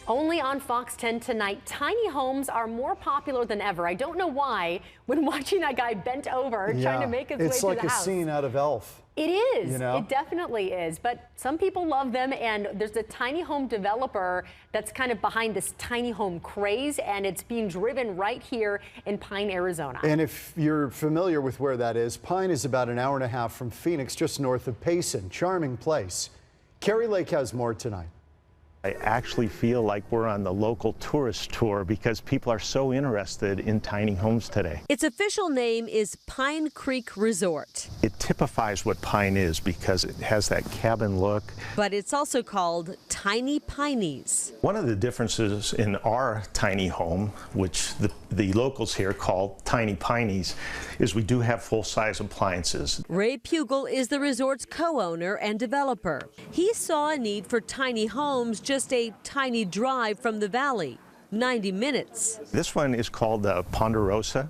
Only on Fox 10 tonight, tiny homes are more popular than ever. I don't know why when watching that guy bent over trying to make his way to the house. It's like a scene out of Elf. It is. You know? It definitely is. But some people love them, and there's a tiny home developer that's kind of behind this tiny home craze, and it's being driven right here in Pine, Arizona. And if you're familiar with where that is, Pine is about an hour and a half from Phoenix, just north of Payson. Charming place. Carrie Lake has more tonight. I actually feel like we're on the local tourist tour because people are so interested in tiny homes today. Its official name is Pine Creek Resort. It typifies what Pine is because it has that cabin look. But it's also called Tiny Pineys. One of the differences in our tiny home, which the locals here call Tiny Pineys, is we do have full-size appliances. Ray Pugel is the resort's co-owner and developer. He saw a need for tiny homes just a tiny drive from the valley, 90 minutes. This one is called Ponderosa.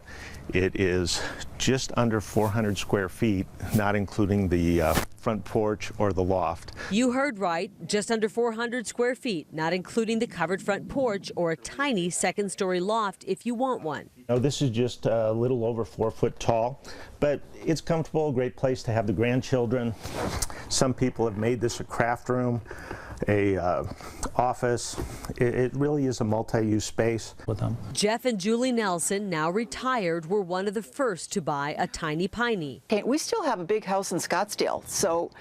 It is just under 400 square feet, not including the front porch or the loft. You heard right, just under 400 square feet, not including the covered front porch or a tiny second-story loft if you want one. No, this is just a little over 4 foot tall, but it's comfortable, great place to have the grandchildren. Some people have made this a craft room, a office. It really is a multi-use space with them. Jeff and Julie Nelson, now retired, were one of the first to buy a tiny piney. Okay, we still have a big house in Scottsdale, so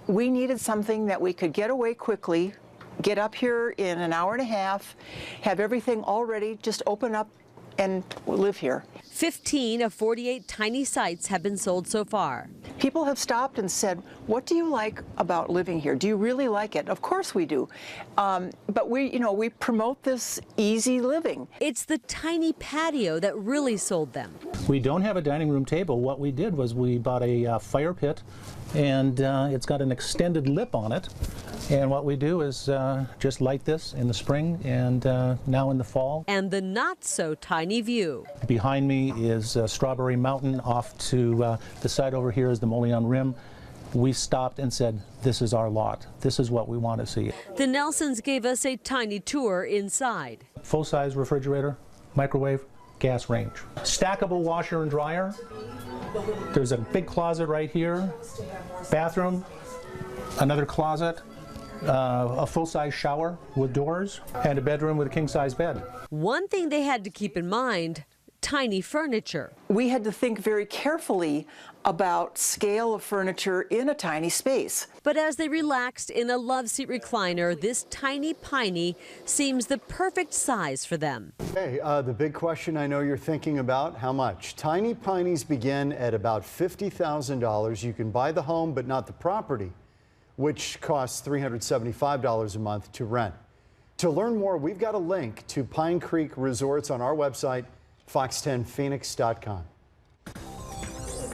we needed something that we could get away quickly, get up here in an hour and a half, have everything all ready, just open up and live here. 15 of 48 tiny sites have been sold so far. People have stopped and said, what do you like about living here? Do you really like it? Of course we do. But we promote this easy living. It's the tiny patio that really sold them. We don't have a dining room table. What we did was we bought a fire pit, and it's got an extended lip on it. And what we do is just light this in the spring and now in the fall. And the not so tiny view. Behind me is Strawberry Mountain. Off to the side over here is the Moleon Rim. We stopped and said, this is our lot. This is what we want to see. The Nelsons gave us a tiny tour inside. Full-size refrigerator, microwave, gas range. Stackable washer and dryer. There's a big closet right here. Bathroom, another closet. A full-size shower with doors, and a bedroom with a king-size bed. One thing they had to keep in mind, tiny furniture. We had to think very carefully about scale of furniture in a tiny space. But as they relaxed in a love seat recliner, this tiny piney seems the perfect size for them. Hey, the big question I know you're thinking about, how much? Tiny Pineys begin at about $50,000. You can buy the home, but not the property, which costs $375 a month to rent. To learn more, we've got a link to Pine Creek Resorts on our website, fox10phoenix.com.